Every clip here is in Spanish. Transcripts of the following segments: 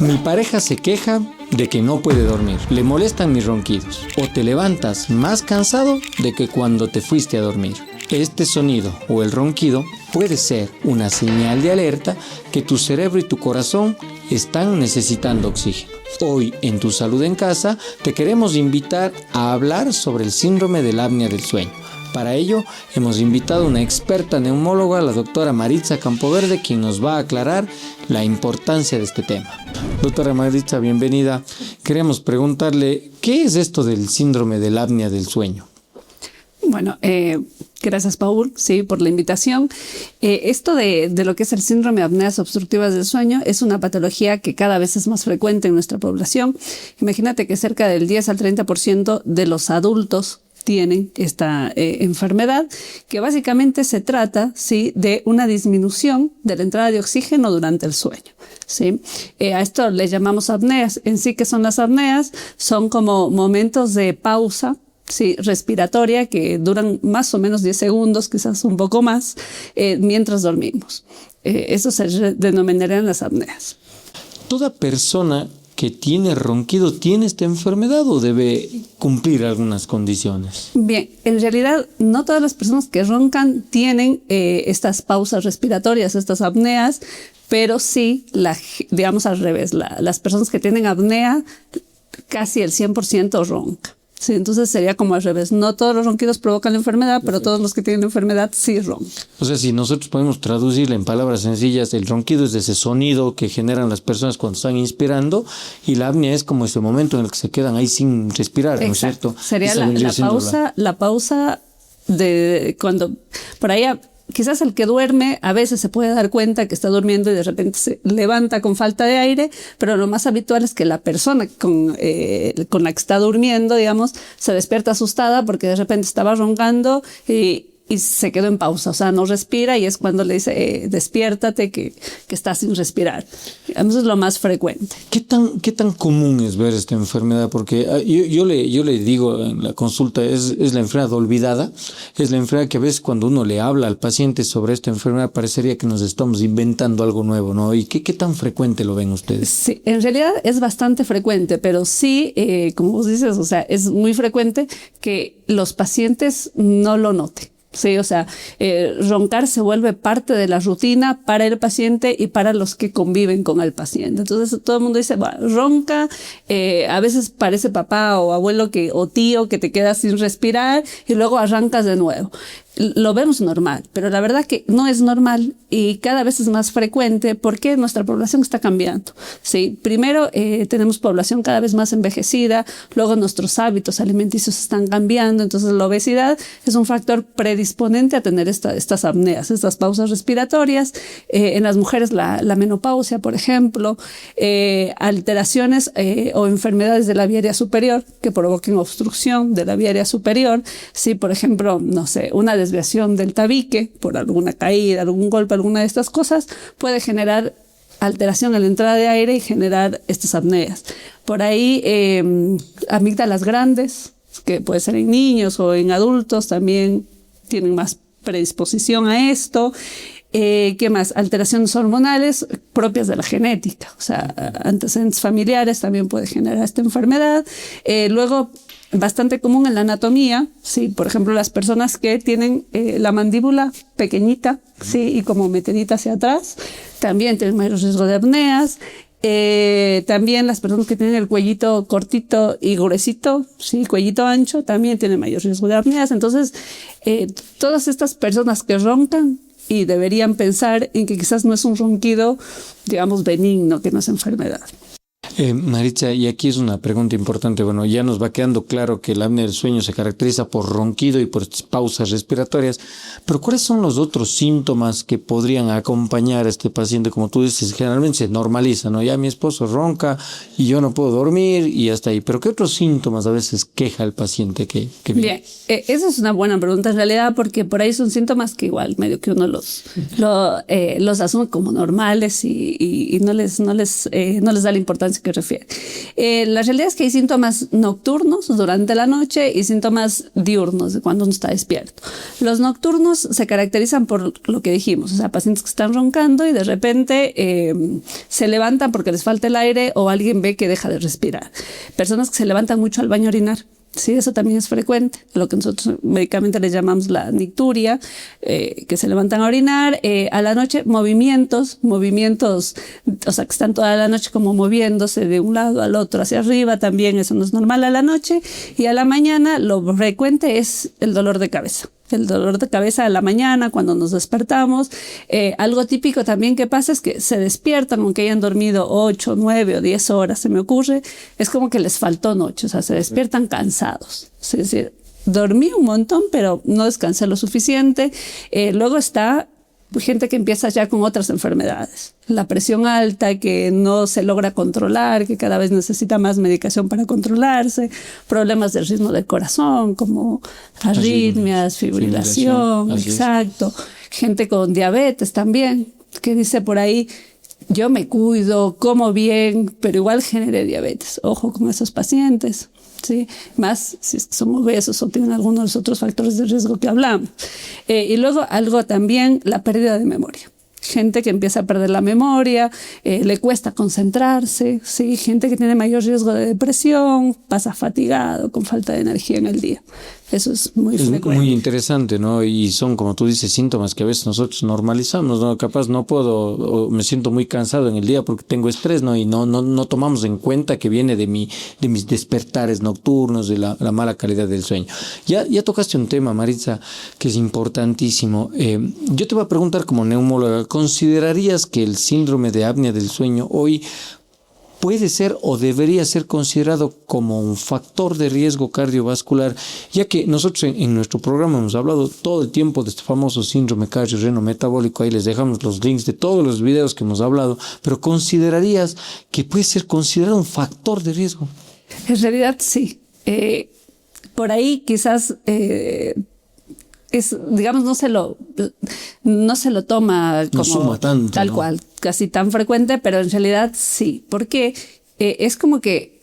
Mi pareja se queja de que no puede dormir. Le molestan mis ronquidos. O te levantas más cansado de que cuando te fuiste a dormir. Este sonido o el ronquido puede ser una señal de alerta que tu cerebro y tu corazón están necesitando oxígeno. Hoy en Tu Salud en Casa te queremos invitar a hablar sobre el síndrome de la apnea del sueño. Para ello hemos invitado a una experta neumóloga, la doctora Maritza Campoverde, quien nos va a aclarar la importancia de este tema. Doctora Maritza, bienvenida. Queremos preguntarle, ¿qué es esto del síndrome de la apnea del sueño? Bueno, gracias Paul, sí, por la invitación. Esto de lo que es el síndrome de apneas obstructivas del sueño es una patología que cada vez es más frecuente en nuestra población. Imagínate que cerca del 10 al 30% de los adultos tienen esta enfermedad, que básicamente se trata, ¿sí?, de una disminución de la entrada de oxígeno durante el sueño, ¿sí? A esto le llamamos apneas. En sí, ¿qué son las apneas? Son como momentos de pausa, sí, respiratoria, que duran más o menos 10 segundos, quizás un poco más, mientras dormimos. Eso se denominarían las apneas. ¿Toda persona que tiene ronquido tiene esta enfermedad o debe cumplir algunas condiciones? Bien, en realidad no todas las personas que roncan tienen estas pausas respiratorias, estas apneas, pero sí, digamos al revés, las personas que tienen apnea, casi el 100% ronca. Sí, entonces sería como al revés. No todos los ronquidos provocan la enfermedad, pero todos los que tienen la enfermedad sí roncan. O sea, si nosotros podemos traducirle en palabras sencillas, el ronquido es ese sonido que generan las personas cuando están inspirando, y la apnea es como ese momento en el que se quedan ahí sin respirar, ¿no es cierto? Sería la pausa de cuando por ahí. Quizás el que duerme a veces se puede dar cuenta que está durmiendo y de repente se levanta con falta de aire, pero lo más habitual es que la persona con la que está durmiendo, digamos, se despierta asustada porque de repente estaba roncando y se quedó en pausa, o sea, no respira, y es cuando le dice, despiértate que estás sin respirar. Eso es lo más frecuente. ¿Qué tan común es ver esta enfermedad? Porque yo le digo en la consulta, es la enfermedad olvidada, es la enfermedad que a veces cuando uno le habla al paciente sobre esta enfermedad parecería que nos estamos inventando algo nuevo, ¿no? ¿Y qué tan frecuente lo ven ustedes? Sí, en realidad es bastante frecuente, pero sí, como vos dices, o sea, es muy frecuente que los pacientes no lo noten. Sí, o sea, roncar se vuelve parte de la rutina para el paciente y para los que conviven con el paciente. Entonces todo el mundo dice, bueno, ronca, a veces parece papá o abuelo o tío que te quedas sin respirar y luego arrancas de nuevo. Lo vemos normal, pero la verdad que no es normal y cada vez es más frecuente porque nuestra población está cambiando. Sí, primero tenemos población cada vez más envejecida, luego nuestros hábitos alimenticios están cambiando, entonces la obesidad es un factor predisponente a tener estas apneas, estas pausas respiratorias. En las mujeres la menopausia, por ejemplo, alteraciones o enfermedades de la vía aérea superior que provoquen obstrucción de la vía aérea superior. Sí, por ejemplo, no sé, una desviación del tabique por alguna caída, algún golpe, alguna de estas cosas puede generar alteración en la entrada de aire y generar estas apneas. Por ahí amígdalas grandes, que puede ser en niños o en adultos, también tienen más predisposición a esto. ¿Qué más? Alteraciones hormonales propias de la genética, o sea, antecedentes familiares también puede generar esta enfermedad. Luego, bastante común en la anatomía, sí, por ejemplo, las personas que tienen la mandíbula pequeñita, sí, y como metidita hacia atrás, también tienen mayor riesgo de apneas. También las personas que tienen el cuellito cortito y gruesito, sí, cuellito ancho, también tienen mayor riesgo de apneas. Entonces, todas estas personas que roncan y deberían pensar en que quizás no es un ronquido, digamos, benigno, que no es enfermedad. Maritza, y aquí es una pregunta importante. Bueno, ya nos va quedando claro que la apnea del sueño se caracteriza por ronquido y por pausas respiratorias, pero ¿cuáles son los otros síntomas que podrían acompañar a este paciente? Como tú dices, generalmente se normaliza, ¿no? Ya mi esposo ronca y yo no puedo dormir y hasta ahí, pero ¿qué otros síntomas a veces queja el paciente que viene? Bien, esa es una buena pregunta en realidad, porque por ahí son síntomas que igual medio que uno los asume como normales y no les da la importancia que refiere. La realidad es que hay síntomas nocturnos durante la noche y síntomas diurnos de cuando uno está despierto. Los nocturnos se caracterizan por lo que dijimos, o sea, pacientes que están roncando y de repente se levantan porque les falta el aire o alguien ve que deja de respirar. Personas que se levantan mucho al baño a orinar. Sí, eso también es frecuente, lo que nosotros médicamente le llamamos la nicturia, que se levantan a orinar. A la noche, movimientos, o sea, que están toda la noche como moviéndose de un lado al otro, hacia arriba también, eso no es normal a la noche. Y a la mañana, lo frecuente es el dolor de cabeza. El dolor de cabeza a la mañana cuando nos despertamos. Algo típico también que pasa es que se despiertan aunque hayan dormido 8, 9 o 10 horas, se me ocurre, es como que les faltó noche, o sea, se despiertan cansados. Es decir, dormí un montón pero no descansé lo suficiente. Luego está gente que empieza ya con otras enfermedades. La presión alta que no se logra controlar, que cada vez necesita más medicación para controlarse, problemas del ritmo del corazón como arritmias, fibrilación, exacto. Gente con diabetes también, que dice por ahí, yo me cuido, como bien, pero igual generé diabetes. Ojo con esos pacientes. Sí, más si son obesos o tienen algunos de los otros factores de riesgo que hablamos. Y luego algo también, la pérdida de memoria. Gente que empieza a perder la memoria, le cuesta concentrarse, ¿sí? Gente que tiene mayor riesgo de depresión, pasa fatigado, con falta de energía en el día. Eso es muy frecuente. Muy interesante, ¿no? Y son, como tú dices, síntomas que a veces nosotros normalizamos, ¿no? Capaz no puedo, o me siento muy cansado en el día porque tengo estrés, ¿no? Y no tomamos en cuenta que viene de mis despertares nocturnos, de la mala calidad del sueño. Ya tocaste un tema, Maritza, que es importantísimo. Yo te voy a preguntar como neumóloga, ¿considerarías que el síndrome de apnea del sueño hoy puede ser o debería ser considerado como un factor de riesgo cardiovascular, ya que nosotros en nuestro programa hemos hablado todo el tiempo de este famoso síndrome cardiorreno-metabólico? Ahí les dejamos los links de todos los videos que hemos hablado, pero ¿considerarías que puede ser considerado un factor de riesgo? En realidad sí. Por ahí quizás digamos, no se lo toma como tanto, tal ¿no? cual, casi tan frecuente, pero en realidad sí, porque es como que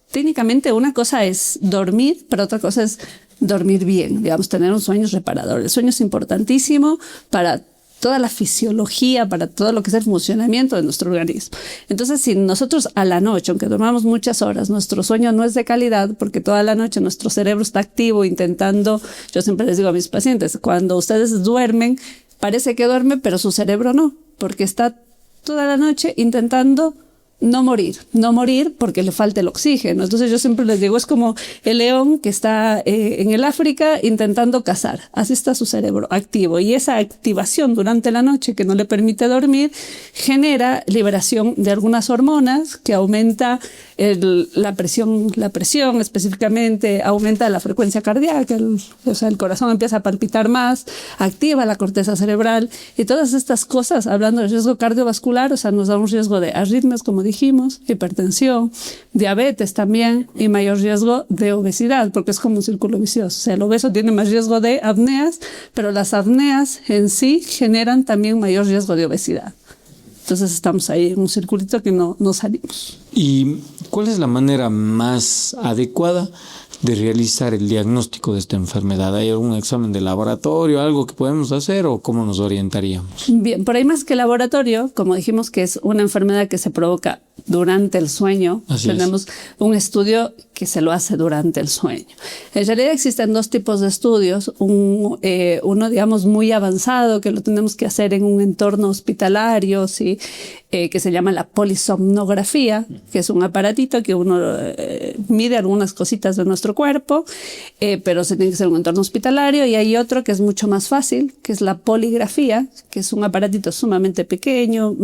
técnicamente una cosa es dormir, pero otra cosa es dormir bien, digamos, tener un sueño reparador. El sueño es importantísimo para toda la fisiología, para todo lo que es el funcionamiento de nuestro organismo. Entonces, si nosotros a la noche, aunque dormamos muchas horas, nuestro sueño no es de calidad, porque toda la noche nuestro cerebro está activo intentando, yo siempre les digo a mis pacientes, cuando ustedes duermen, parece que duermen, pero su cerebro no, porque está toda la noche intentando no morir porque le falta el oxígeno. Entonces yo siempre les digo, es como el león que está en el África intentando cazar. Así está su cerebro activo. Y esa activación durante la noche que no le permite dormir genera liberación de algunas hormonas que aumenta la presión específicamente, aumenta la frecuencia cardíaca, o sea, el corazón empieza a palpitar más, activa la corteza cerebral y todas estas cosas, hablando de riesgo cardiovascular, o sea, nos da un riesgo de arritmias, como dijimos, hipertensión, diabetes también y mayor riesgo de obesidad, porque es como un círculo vicioso. O sea, el obeso tiene más riesgo de apneas, pero las apneas en sí generan también mayor riesgo de obesidad. Entonces estamos ahí en un circulito que no salimos. ¿Y cuál es la manera más adecuada de realizar el diagnóstico de esta enfermedad? ¿Hay algún examen de laboratorio, algo que podemos hacer o cómo nos orientaríamos? Bien, por ahí más que laboratorio, como dijimos que es una enfermedad que se provoca durante el sueño, tenemos un estudio que se lo hace durante el sueño. En realidad existen dos tipos de estudios, uno digamos muy avanzado que lo tenemos que hacer en un entorno hospitalario, ¿sí? Que se llama la polisomnografía, que es un aparatito que uno mide algunas cositas de nuestro cuerpo, pero se tiene que ser un entorno hospitalario. Y hay otro que es mucho más fácil, que es la poligrafía, que es un aparatito sumamente pequeño,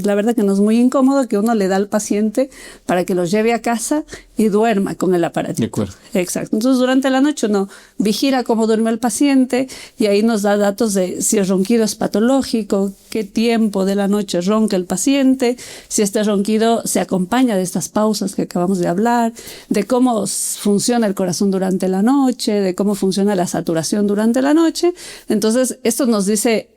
la verdad que no es muy incómodo, que uno le da al paciente para que lo lleve a casa y duerma con el aparatito. De acuerdo. Exacto. Entonces durante la noche uno vigila cómo duerme el paciente y ahí nos da datos de si el ronquido es patológico, qué tiempo de la noche ronca el paciente, si este ronquido se acompaña de estas pausas que acabamos de hablar, de cómo funciona el corazón durante la noche, de cómo funciona la saturación durante la noche. Entonces esto nos dice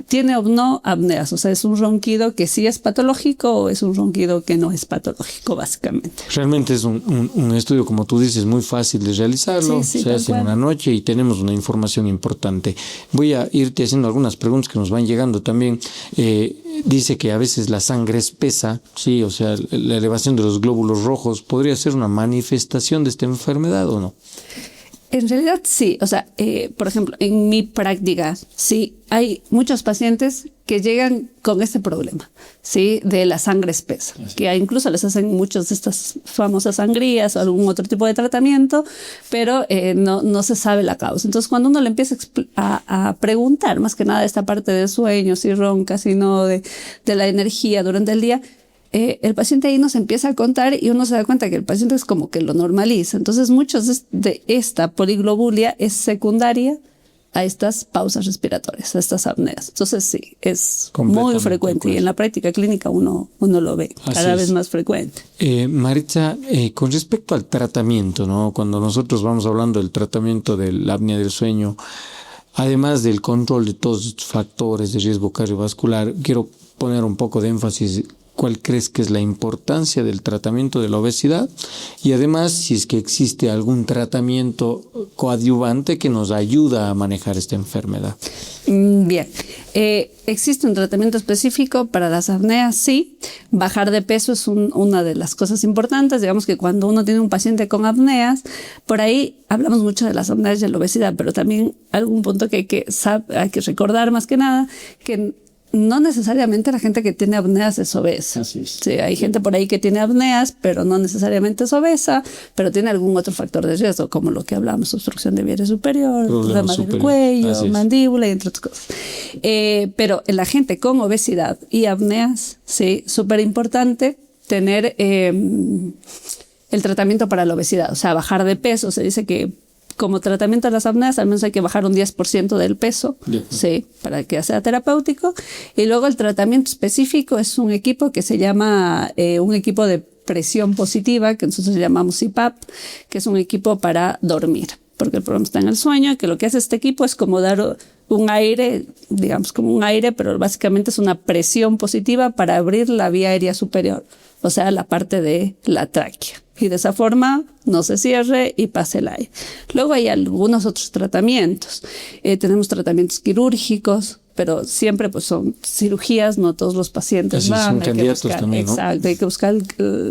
tiene o no apneas, o sea, es un ronquido que sí es patológico o es un ronquido que no es patológico, básicamente. Realmente es un estudio, como tú dices, muy fácil de realizarlo, se hace en una noche y tenemos una información importante. Voy a irte haciendo algunas preguntas que nos van llegando también. Dice que a veces la sangre espesa, sí, o sea, la elevación de los glóbulos rojos, ¿podría ser una manifestación de esta enfermedad o no? En realidad sí, o sea, por ejemplo, en mi práctica, sí, hay muchos pacientes que llegan con este problema, sí, de la sangre espesa, que incluso les hacen muchas de estas famosas sangrías o algún otro tipo de tratamiento, pero no se sabe la causa. Entonces, cuando uno le empieza a preguntar, más que nada esta parte del sueño, si ronca, si no, de la energía durante el día, el paciente ahí nos empieza a contar y uno se da cuenta que el paciente es como que lo normaliza. Entonces, muchos de esta poliglobulia es secundaria a estas pausas respiratorias, a estas apneas. Entonces, sí, es muy frecuente y en la práctica clínica uno lo ve cada vez más frecuente. Maritza, con respecto al tratamiento, ¿no? Cuando nosotros vamos hablando del tratamiento de la apnea del sueño, además del control de todos estos factores de riesgo cardiovascular, quiero poner un poco de énfasis. ¿Cuál crees que es la importancia del tratamiento de la obesidad? Y además, si es que existe algún tratamiento coadyuvante que nos ayuda a manejar esta enfermedad. Bien, existe un tratamiento específico para las apneas, sí. Bajar de peso es una de las cosas importantes. Digamos que cuando uno tiene un paciente con apneas, por ahí hablamos mucho de las apneas y de la obesidad, pero también algún punto que hay que recordar más que nada, que no necesariamente la gente que tiene apneas es obesa. Así es. Sí, hay gente por ahí que tiene apneas, pero no necesariamente es obesa, pero tiene algún otro factor de riesgo, como lo que hablamos, obstrucción de vía superior, problema del cuello, mandíbula y entre otras cosas. Pero en la gente con obesidad y apneas, sí, súper importante tener el tratamiento para la obesidad, o sea, bajar de peso. Se dice que como tratamiento de las apneas, al menos hay que bajar un 10% del peso, sí, para que sea terapéutico. Y luego el tratamiento específico es un equipo que se llama un equipo de presión positiva, que nosotros llamamos CPAP, que es un equipo para dormir, porque el problema está en el sueño, y que lo que hace este equipo es como dar un aire, digamos como un aire, pero básicamente es una presión positiva para abrir la vía aérea superior, o sea, la parte de la tráquea. Y de esa forma no se cierre y pase el aire. Luego hay algunos otros tratamientos. Tenemos tratamientos quirúrgicos, pero siempre pues son cirugías, no todos los pacientes van. Son candidatos también, ¿no? Exacto, hay que buscar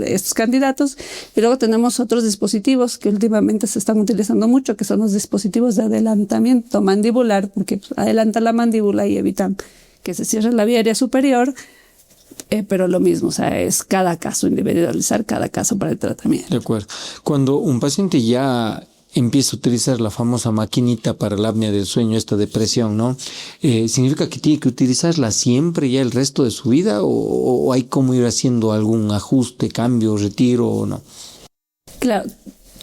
estos candidatos. Y luego tenemos otros dispositivos que últimamente se están utilizando mucho, que son los dispositivos de adelantamiento mandibular, porque pues, adelantan la mandíbula y evitan que se cierre la vía aérea superior. Pero lo mismo, o sea, es cada caso, individualizar cada caso para el tratamiento. De acuerdo. Cuando un paciente ya empieza a utilizar la famosa maquinita para la apnea del sueño, esta depresión, ¿no? ¿Significa que tiene que utilizarla siempre ya el resto de su vida o hay como ir haciendo algún ajuste, cambio, retiro o no? Claro.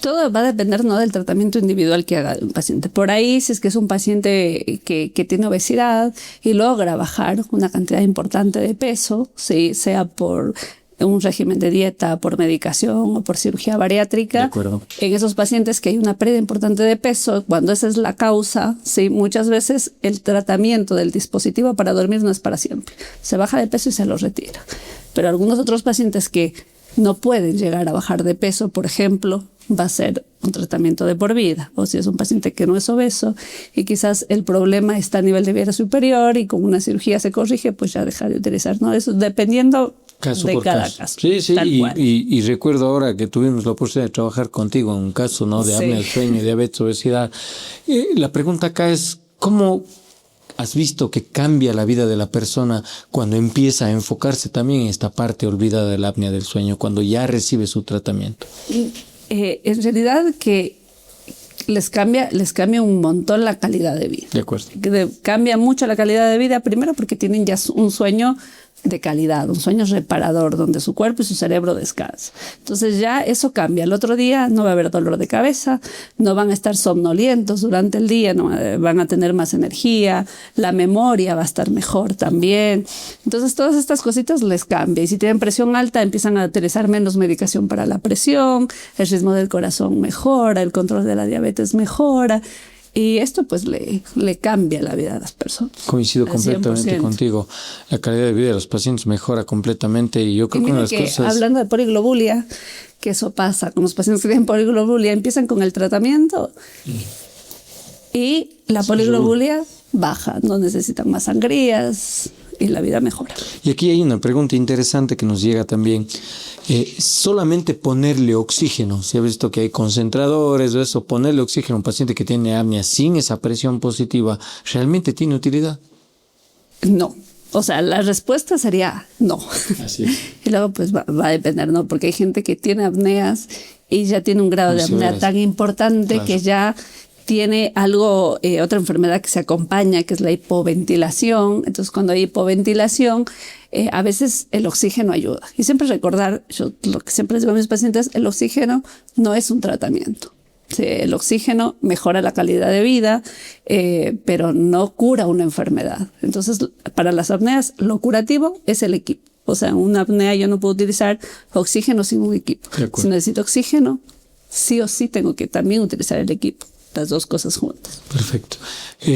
Todo va a depender, ¿no?, del tratamiento individual que haga un paciente. Por ahí, si es que es un paciente que tiene obesidad y logra bajar una cantidad importante de peso, ¿sí?, sea por un régimen de dieta, por medicación o por cirugía bariátrica. De acuerdo. En esos pacientes que hay una pérdida importante de peso, cuando esa es la causa, sí, muchas veces el tratamiento del dispositivo para dormir no es para siempre. Se baja de peso y se lo retira. Pero algunos otros pacientes que no pueden llegar a bajar de peso, por ejemplo, va a ser un tratamiento de por vida. O si es un paciente que no es obeso y quizás el problema está a nivel de vía superior y con una cirugía se corrige, pues ya dejar de utilizar, ¿no? Eso dependiendo caso de por cada caso. caso. Sí, y recuerdo ahora que tuvimos la oportunidad de trabajar contigo en un caso, ¿no?, de apnea del sueño, diabetes, obesidad. La pregunta acá es, ¿cómo has visto que cambia la vida de la persona cuando empieza a enfocarse también en esta parte olvidada de la apnea del sueño, cuando ya recibe su tratamiento? En realidad que les cambia un montón la calidad de vida. De acuerdo. Cambia mucho la calidad de vida, primero porque tienen ya un sueño de calidad, un sueño reparador, donde su cuerpo y su cerebro descansan. Entonces ya eso cambia. El otro día no va a haber dolor de cabeza, no van a estar somnolientos durante el día, no, van a tener más energía, la memoria va a estar mejor también. Entonces todas estas cositas les cambia. Y si tienen presión alta, empiezan a utilizar menos medicación para la presión, el ritmo del corazón mejora, el control de la diabetes mejora. Y esto pues le cambia la vida a las personas. Coincido al completamente 100%. contigo. La calidad de vida de los pacientes mejora completamente y yo creo que una de las cosas... Hablando de poliglobulia, que eso pasa con los pacientes que tienen poliglobulia, empiezan con el tratamiento y la poliglobulia baja, no necesitan más sangrías y la vida mejora. Y aquí hay una pregunta interesante que nos llega también. Solamente ponerle oxígeno, se ha visto que hay concentradores o eso, ponerle oxígeno a un paciente que tiene apnea sin esa presión positiva, ¿realmente tiene utilidad? No. O sea, la respuesta sería no. Así es. Y luego pues va a depender, ¿no? Porque hay gente que tiene apneas y ya tiene un grado de apnea tan importante que ya tiene algo, otra enfermedad que se acompaña, que es la hipoventilación. Entonces, cuando hay hipoventilación, a veces el oxígeno ayuda. Y siempre recordar, yo lo que siempre les digo a mis pacientes, el oxígeno no es un tratamiento. Sí, el oxígeno mejora la calidad de vida, pero no cura una enfermedad. Entonces, para las apneas, lo curativo es el equipo. O sea, una apnea yo no puedo utilizar oxígeno sin un equipo. Si necesito oxígeno, sí o sí tengo que también utilizar el equipo. Las dos cosas juntas. Perfecto.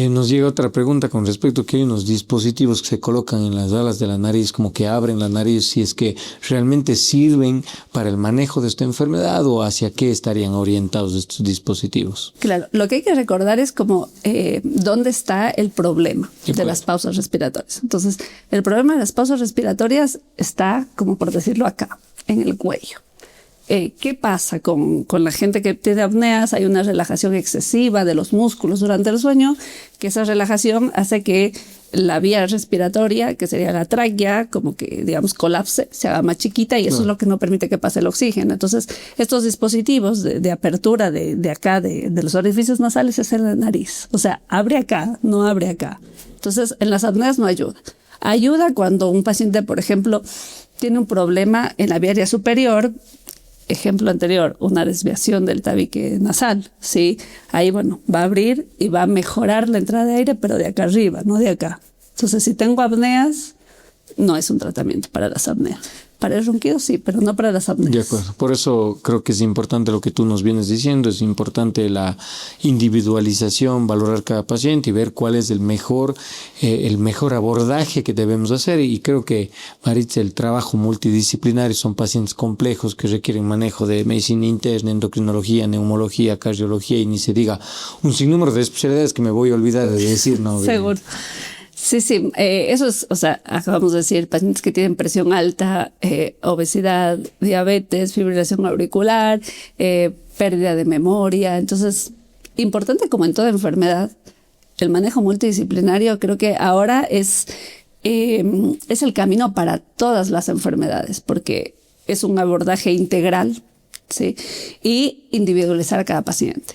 Nos llega otra pregunta con respecto a que hay unos dispositivos que se colocan en las alas de la nariz, como que abren la nariz, si es que realmente sirven para el manejo de esta enfermedad o hacia qué estarían orientados estos dispositivos. Claro, lo que hay que recordar es como dónde está el problema de las pausas respiratorias. Entonces, el problema de las pausas respiratorias está, como por decirlo acá, en el cuello. ¿Qué pasa con la gente que tiene apneas? Hay una relajación excesiva de los músculos durante el sueño, que esa relajación hace que la vía respiratoria, que sería la tráquea, como que, digamos, colapse, se haga más chiquita y eso es lo que no permite que pase el oxígeno. Entonces, estos dispositivos de apertura de acá, de los orificios nasales, es en la nariz. O sea, abre acá, no abre acá. Entonces, en las apneas no ayuda. Ayuda cuando un paciente, por ejemplo, tiene un problema en la vía aérea superior. Ejemplo anterior, una desviación del tabique nasal, ¿sí? Ahí, bueno, va a abrir y va a mejorar la entrada de aire, pero de acá arriba, no de acá. Entonces, si tengo apneas, no es un tratamiento para las apneas. Para el ronquido sí, pero no para las apneas. De acuerdo. Por eso creo que es importante lo que tú nos vienes diciendo. Es importante la individualización, valorar cada paciente y ver cuál es el mejor abordaje que debemos hacer. Y creo que, Maritza, el trabajo multidisciplinario son pacientes complejos que requieren manejo de medicina interna, endocrinología, neumología, cardiología y ni se diga un sinnúmero de especialidades que me voy a olvidar de decir, ¿no? Seguro. Sí, eso es, o sea, acabamos de decir, pacientes que tienen presión alta, obesidad, diabetes, fibrilación auricular, pérdida de memoria. Entonces, importante como en toda enfermedad, el manejo multidisciplinario creo que ahora es el camino para todas las enfermedades, porque es un abordaje integral, ¿sí? Y individualizar a cada paciente,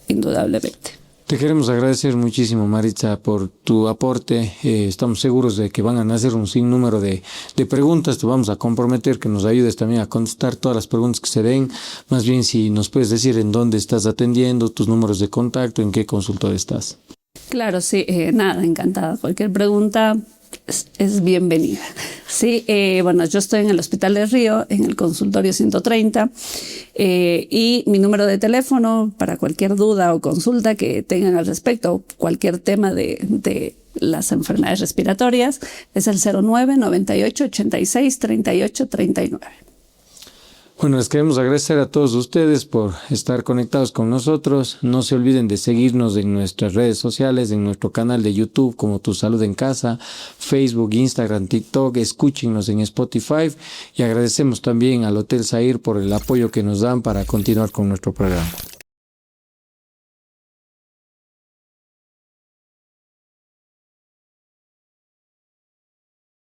indudablemente. Te queremos agradecer muchísimo, Maritza, por tu aporte. Estamos seguros de que van a nacer un sinnúmero de preguntas. Te vamos a comprometer que nos ayudes también a contestar todas las preguntas que se den. Más bien, si nos puedes decir en dónde estás atendiendo, tus números de contacto, en qué consultorio estás. Claro, sí, nada, encantada. Cualquier pregunta es bienvenida. Sí, bueno, yo estoy en el Hospital del Río, en el consultorio 130, y mi número de teléfono para cualquier duda o consulta que tengan al respecto, cualquier tema de las enfermedades respiratorias, es el 09 98 86 38 39. Bueno, les queremos agradecer a todos ustedes por estar conectados con nosotros. No se olviden de seguirnos en nuestras redes sociales, en nuestro canal de YouTube como Tu Salud en Casa, Facebook, Instagram, TikTok. Escúchenos en Spotify y agradecemos también al Hotel Zair por el apoyo que nos dan para continuar con nuestro programa.